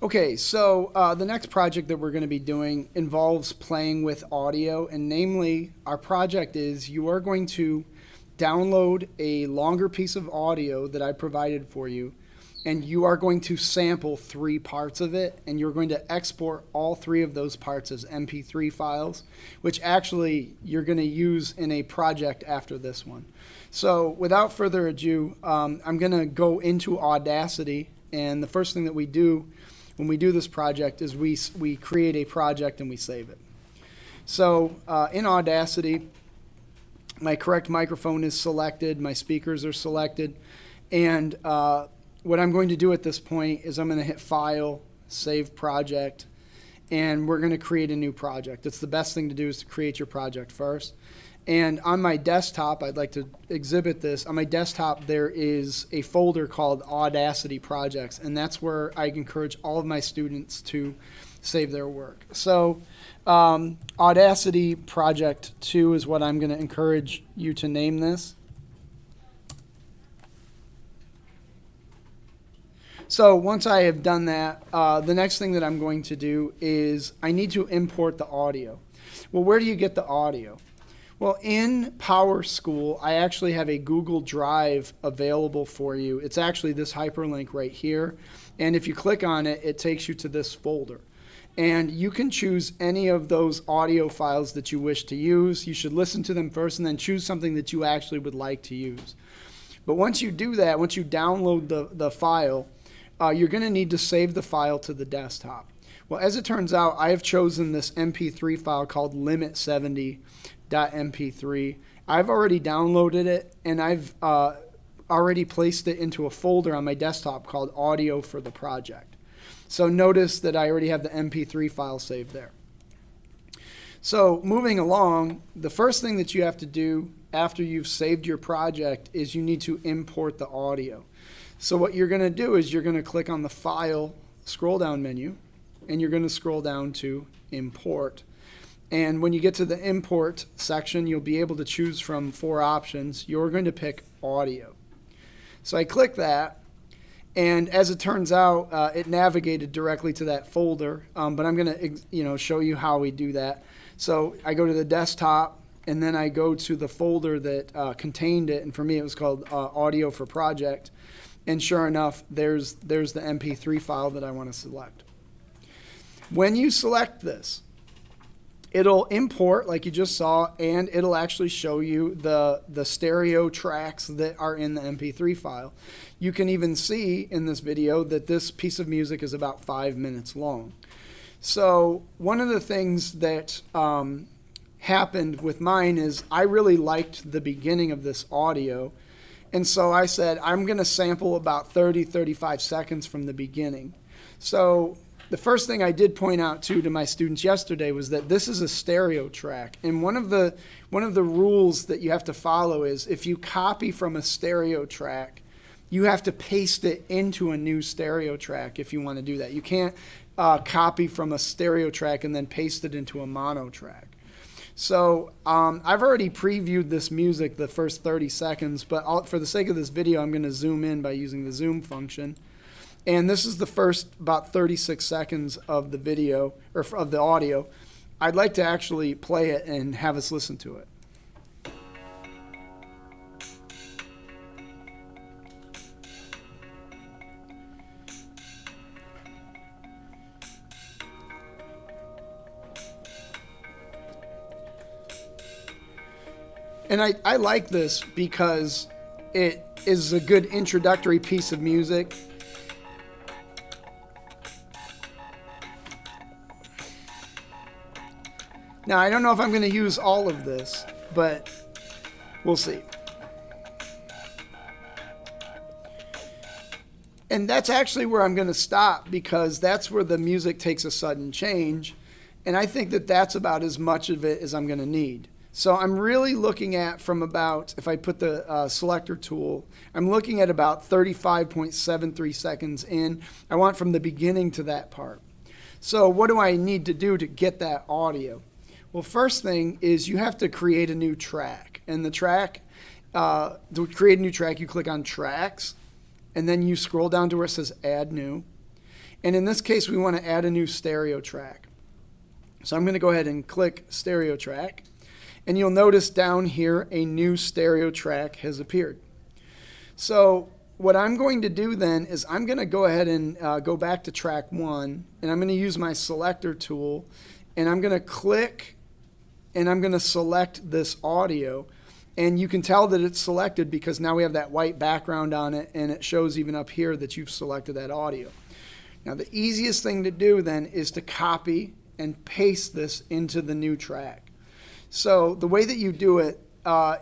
Okay, so the next project that we're going to be doing involves playing with audio, and namely, our project is you are going to download a longer piece of audio that I provided for you, and you are going to sample 3 parts of it, and you're going to export all 3 of those parts as MP3 files, which actually you're going to use in a project after this one. So without further ado, I'm going to go into Audacity, and the first thing that we do when we do this project is we create a project and we save it. So in Audacity, my correct microphone is selected, my speakers are selected, and what I'm going to do at this point is I'm going to hit File, Save Project, and we're going to create a new project. It's the best thing to do is to create your project first. And on my desktop, I'd like to exhibit this. On my desktop, there is a folder called Audacity Projects, and that's where I encourage all of my students to save their work. So Audacity Project 2 is what I'm going to encourage you to name this. So once I have done that, the next thing that I'm going to do is I need to import the audio. Well, where do you get the audio? Well, in PowerSchool, I actually have a Google Drive available for you. It's actually this hyperlink right here. And if you click on it, it takes you to this folder. And you can choose any of those audio files that you wish to use. You should listen to them first and then choose something that you actually would like to use. But once you do that, once you download the file, you're going to need to save the file to the desktop. Well, as it turns out, I have chosen this MP3 file called limit70.mp3. I've already downloaded it, and I've already placed it into a folder on my desktop called Audio for the Project. So notice that I already have the MP3 file saved there. So moving along, the first thing that you have to do after you've saved your project is you need to import the audio. So what you're going to do is you're going to click on the File scroll down menu, and you're going to scroll down to Import. And when you get to the Import section, you'll be able to choose from 4 options. You're going to pick Audio. So I click that, and as it turns out, it navigated directly to that folder, but I'm going to show you how we do that. So I go to the desktop, and then I go to the folder that contained it, and for me it was called Audio for Project. And sure enough, there's the MP3 file that I want to select. When you select this, it'll import like you just saw, and it'll actually show you the stereo tracks that are in the MP3 file. You can even see in this video that this piece of music is about 5 minutes long. So one of the things that happened with mine is I really liked the beginning of this audio. And so I said, I'm going to sample about 35 seconds from the beginning. So the first thing I did point out to my students yesterday was that this is a stereo track. And one of the rules that you have to follow is if you copy from a stereo track, you have to paste it into a new stereo track if you want to do that. You can't copy from a stereo track and then paste it into a mono track. So I've already previewed this music the first 30 seconds, but for the sake of this video, I'm going to zoom in by using the zoom function. And this is the first about 36 seconds of the video, or of the audio. I'd like to actually play it and have us listen to it. And I like this because it is a good introductory piece of music. Now, I don't know if I'm going to use all of this, but we'll see. And that's actually where I'm going to stop, because that's where the music takes a sudden change. And I think that that's about as much of it as I'm going to need. So I'm really looking at from about, if I put the selector tool, I'm looking at about 35.73 seconds in. I want from the beginning to that part. So what do I need to do to get that audio? Well, first thing is you have to create a new track. And the track, to create a new track, you click on Tracks, and then you scroll down to where it says Add New. And in this case, we want to add a new stereo track. So I'm going to go ahead and click stereo track. And you'll notice down here a new stereo track has appeared. So what I'm going to do then is I'm going to go ahead and go back to track 1, and I'm going to use my selector tool, and I'm going to click and I'm going to select this audio. And you can tell that it's selected because now we have that white background on it, and it shows even up here that you've selected that audio. Now the easiest thing to do then is to copy and paste this into the new track. So the way that you do it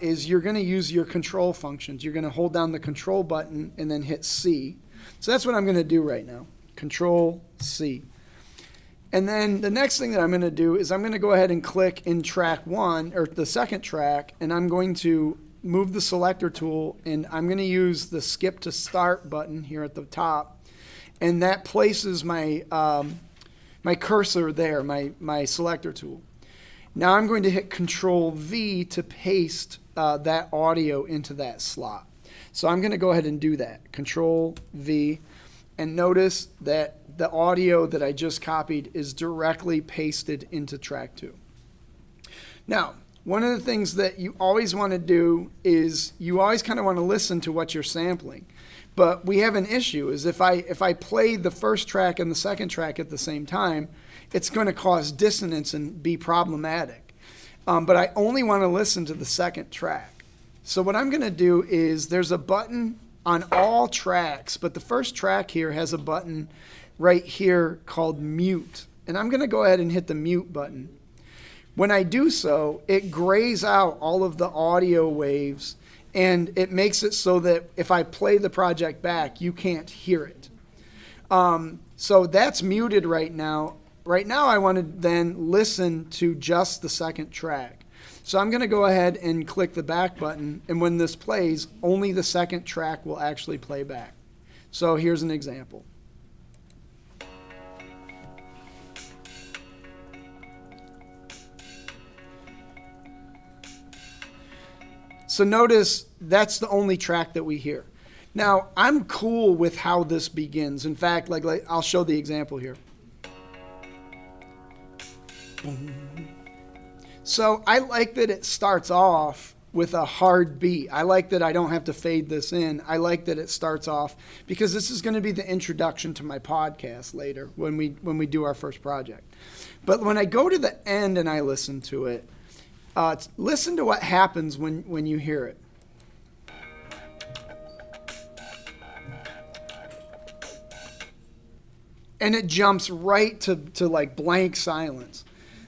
is you're going to use your control functions. You're going to hold down the control button and then hit C. So that's what I'm going to do right now. Control C. And then the next thing that I'm going to do is I'm going to go ahead and click in track 1, or the second track, and I'm going to move the selector tool, and I'm going to use the skip to start button here at the top, and that places my my cursor there, my selector tool. Now I'm going to hit Control V to paste that audio into that slot. So I'm going to go ahead and do that. Control V, and notice that the audio that I just copied is directly pasted into track 2. Now, one of the things that you always want to do is you always kind of want to listen to what you're sampling. But we have an issue is if I play the first track and the second track at the same time, it's going to cause dissonance and be problematic. But I only want to listen to the second track. So what I'm going to do is there's a button on all tracks, but the first track here has a button right here called mute. And I'm going to go ahead and hit the mute button. When I do so, it grays out all of the audio waves, and it makes it so that if I play the project back, you can't hear it. So that's muted right now. Right now I want to then listen to just the second track. So I'm going to go ahead and click the back button, and when this plays, only the second track will actually play back. So here's an example. So notice that's the only track that we hear. Now, I'm cool with how this begins. In fact, like I'll show the example here. So I like that it starts off with a hard beat. I like that I don't have to fade this in. I like that it starts off because this is going to be the introduction to my podcast later when we do our first project. But when I go to the end and I listen to it, listen to what happens when you hear it. And it jumps right to like blank silence.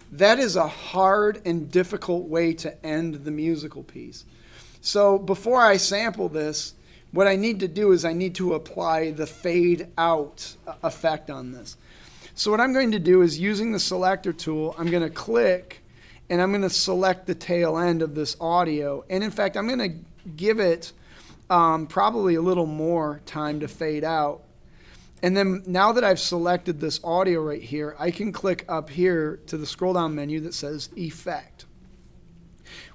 That is a hard and difficult way to end the musical piece. So before I sample this, what I need to do is I need to apply the fade out effect on this. So what I'm going to do is using the selector tool, I'm going to click and I'm going to select the tail end of this audio. And in fact, I'm going to give it probably a little more time to fade out. And then now that I've selected this audio right here, I can click up here to the scroll down menu that says Effect.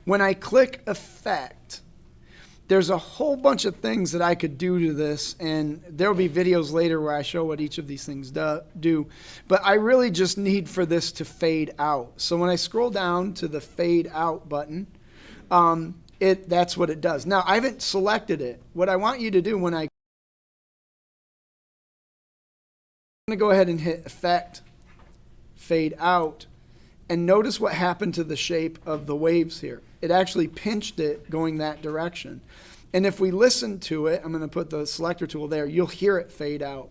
When I click Effect, there's a whole bunch of things that I could do to this, and there'll be videos later where I show what each of these things do. But I really just need for this to fade out. So when I scroll down to the Fade Out button, that's what it does. Now, I haven't selected it. What I want you to do when I'm going to go ahead and hit Effect, Fade Out, and notice what happened to the shape of the waves here. It actually pinched it going that direction. And if we listen to it, I'm going to put the selector tool there, you'll hear it fade out.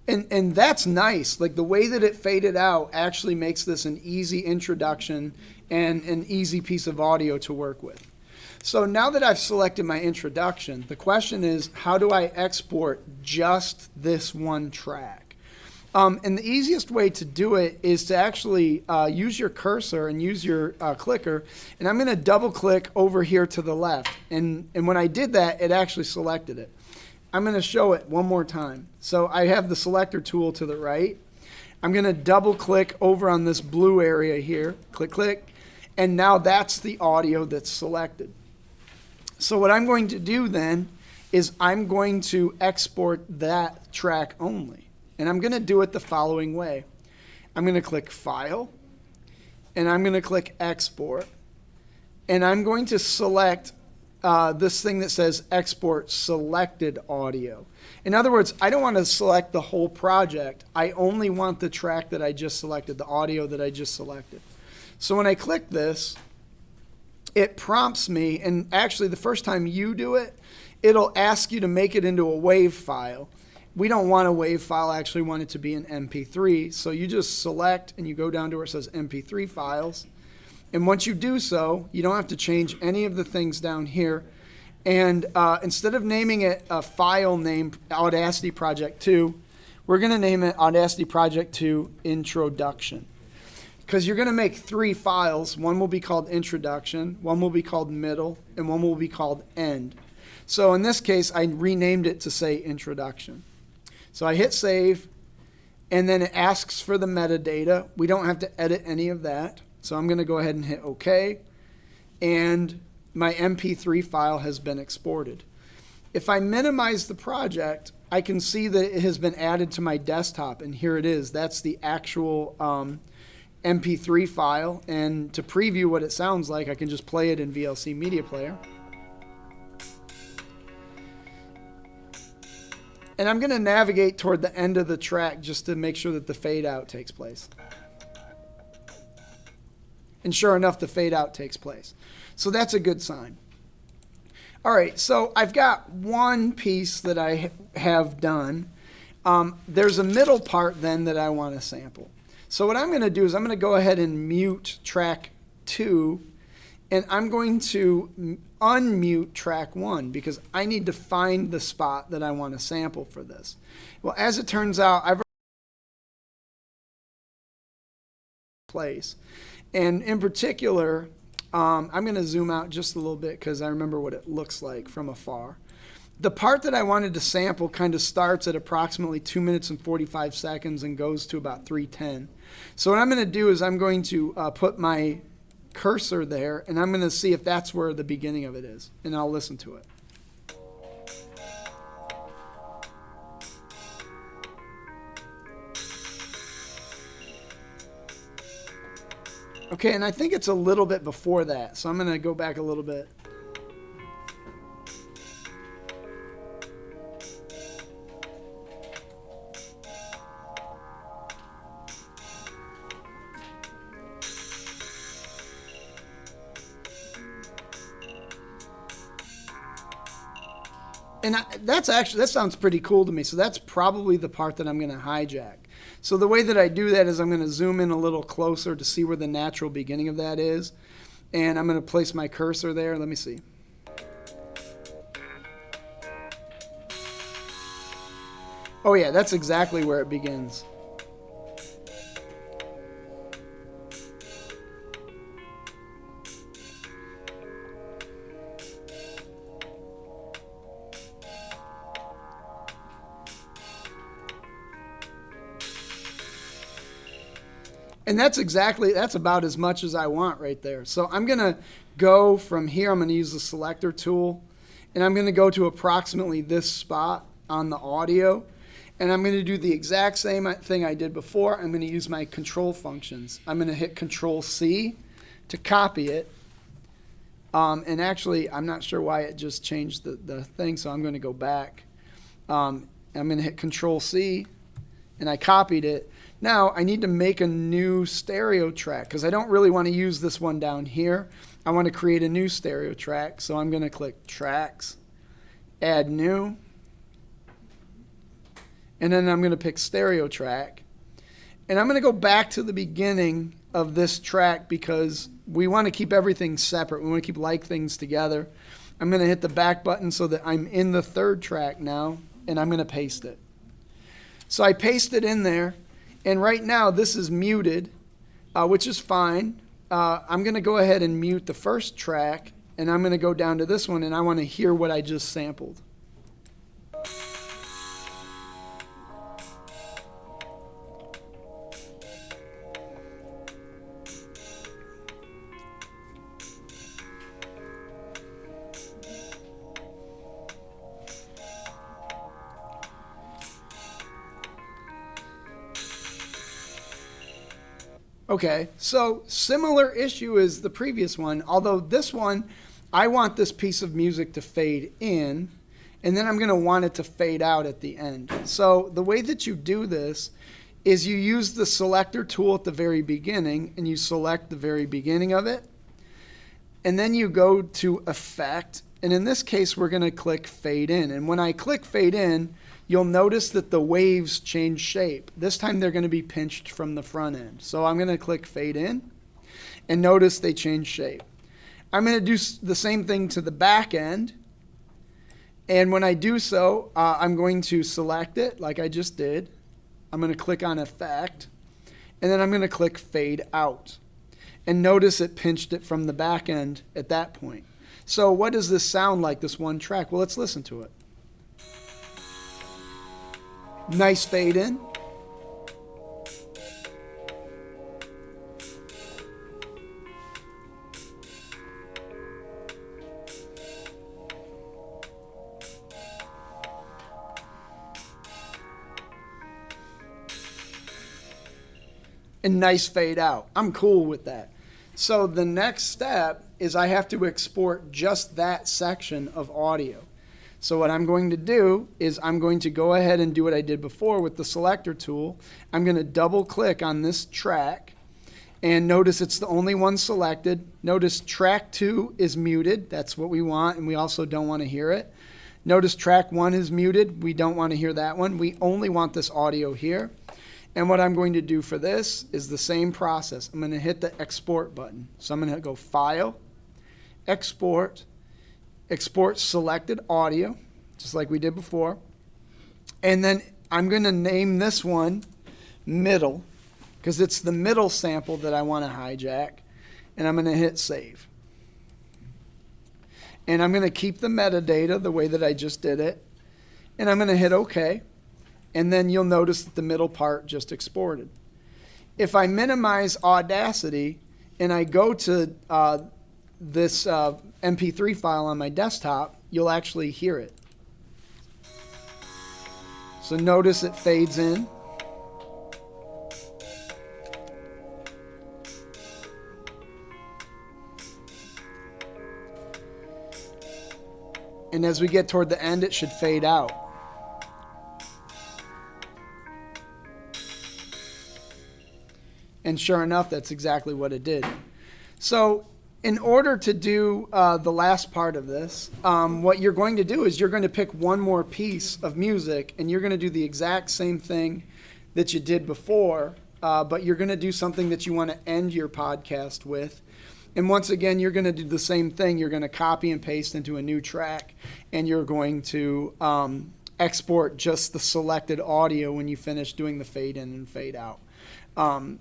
And that's nice. Like the way that it faded out actually makes this an easy introduction and an easy piece of audio to work with. So now that I've selected my introduction, the question is, how do I export just this one track? And the easiest way to do it is to actually use your cursor and use your clicker. And I'm going to double click over here to the left. And when I did that, it actually selected it. I'm going to show it one more time. So I have the selector tool to the right. I'm going to double click over on this blue area here. Click, click. And now that's the audio that's selected. So what I'm going to do then is I'm going to export that track only. And I'm going to do it the following way. I'm going to click File, and I'm going to click Export. And I'm going to select this thing that says Export Selected Audio. In other words, I don't want to select the whole project. I only want the track that I just selected, the audio that I just selected. So when I click this, it prompts me, and actually the first time you do it, it'll ask you to make it into a WAV file. We don't want a WAV file, I actually want it to be an MP3. So you just select and you go down to where it says MP3 files. And once you do so, you don't have to change any of the things down here. And instead of naming it a file name, Audacity Project 2, we're going to name it Audacity Project 2 Introduction. Because you're going to make 3 files. One will be called Introduction, one will be called Middle, and one will be called End. So in this case, I renamed it to say Introduction. So I hit Save, and then it asks for the metadata. We don't have to edit any of that. So I'm going to go ahead and hit OK, and my MP3 file has been exported. If I minimize the project, I can see that it has been added to my desktop, and here it is. That's the actual MP3 file, and to preview what it sounds like, I can just play it in VLC Media Player. And I'm going to navigate toward the end of the track just to make sure that the fade out takes place. And sure enough, the fade out takes place. So that's a good sign. All right, so I've got one piece that I have done. There's a middle part then that I want to sample. So what I'm going to do is I'm going to go ahead and mute track 2, and I'm going to unmute track 1 because I need to find the spot that I want to sample for this. Well, as it turns out, I've place. And in particular, I'm going to zoom out just a little bit because I remember what it looks like from afar. The part that I wanted to sample kind of starts at approximately 2 minutes and 45 seconds and goes to about 3:10. So what I'm going to do is I'm going to put my cursor there, and I'm going to see if that's where the beginning of it is, and I'll listen to it. Okay, and I think it's a little bit before that, so I'm going to go back a little bit. And that sounds pretty cool to me. So that's probably the part that I'm going to hijack. So the way that I do that is I'm going to zoom in a little closer to see where the natural beginning of that is. And I'm going to place my cursor there. Let me see. Oh yeah, that's exactly where it begins. And that's about as much as I want right there. So I'm going to go from here. I'm going to use the selector tool, and I'm going to go to approximately this spot on the audio. And I'm going to do the exact same thing I did before. I'm going to use my control functions. I'm going to hit Control C to copy it. And actually, I'm not sure why it just changed the thing, so I'm going to go back. I'm going to hit Control C, and I copied it. Now I need to make a new stereo track because I don't really want to use this one down here. I want to create a new stereo track. So I'm going to click Tracks, Add New, and then I'm going to pick Stereo Track. And I'm going to go back to the beginning of this track because we want to keep everything separate. We want to keep like things together. I'm going to hit the back button so that I'm in the third track now, and I'm going to paste it. So I paste it in there. And right now, this is muted, which is fine. I'm going to go ahead and mute the first track, and I'm going to go down to this one, and I want to hear what I just sampled. Okay, so similar issue as the previous one, although this one, I want this piece of music to fade in, and then I'm going to want it to fade out at the end. So the way that you do this is you use the selector tool at the very beginning, and you select the very beginning of it, and then you go to Effect, and in this case, we're going to click Fade In. And when I click Fade In, you'll notice that the waves change shape. This time they're going to be pinched from the front end. So I'm going to click Fade In, and notice they change shape. I'm going to do the same thing to the back end. And when I do so, I'm going to select it like I just did. I'm going to click on Effect, and then I'm going to click Fade Out. And notice it pinched it from the back end at that point. So what does this sound like, this one track? Well, let's listen to it. Nice fade in. And nice fade out. I'm cool with that. So the next step is I have to export just that section of audio. So what I'm going to do is I'm going to go ahead and do what I did before with the selector tool. I'm going to double click on this track, and notice it's the only one selected. Notice track 2 is muted. That's what we want, and we also don't want to hear it. Notice track 1 is muted. We don't want to hear that one. We only want this audio here. And what I'm going to do for this is the same process. I'm going to hit the export button. So I'm going to go File, Export, Export Selected Audio, just like we did before. And then I'm going to name this one Middle, because it's the middle sample that I want to hijack. And I'm going to hit Save. And I'm going to keep the metadata the way that I just did it. And I'm going to hit OK. And then you'll notice that the middle part just exported. If I minimize Audacity and I go to this MP3 file on my desktop, you'll actually hear it. So notice it fades in. And as we get toward the end, it should fade out. And sure enough, that's exactly what it did. So in order to do the last part of this, what you're going to do is you're going to pick one more piece of music, and you're going to do the exact same thing that you did before, but you're going to do something that you want to end your podcast with. And once again, you're going to do the same thing. You're going to copy and paste into a new track, and you're going to export just the selected audio when you finish doing the fade in and fade out.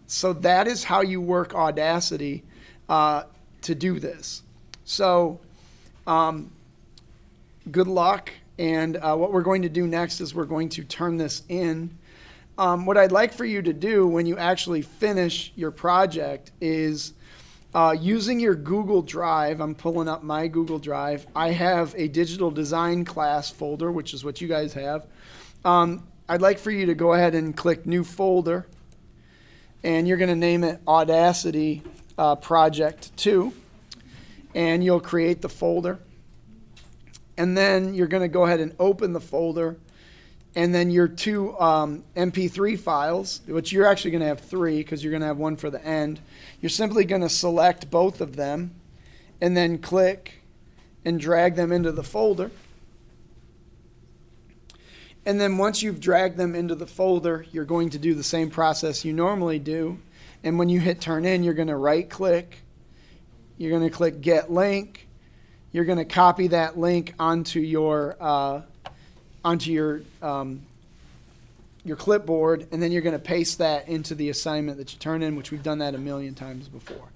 So that is how you work Audacity to do this. So good luck. And what we're going to do next is we're going to turn this in. What I'd like for you to do when you actually finish your project is using your Google Drive. I'm pulling up my Google Drive. I have a digital design class folder, which is what you guys have. I'd like for you to go ahead and click New Folder. And you're going to name it Audacity Project 2. And you'll create the folder. And then you're going to go ahead and open the folder. And then your two MP3 files, which you're actually going to have 3 because you're going to have one for the end. You're simply going to select both of them and then click and drag them into the folder. And then once you've dragged them into the folder, you're going to do the same process you normally do. And when you hit turn in, you're going to right click. You're going to click get link. You're going to copy that link onto your clipboard, and then you're going to paste that into the assignment that you turn in, which we've done that a million times before.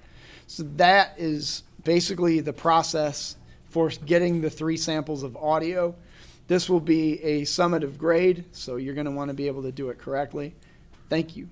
So that is basically the process for getting the 3 samples of audio. This will be a summative grade, so you're going to want to be able to do it correctly. Thank you.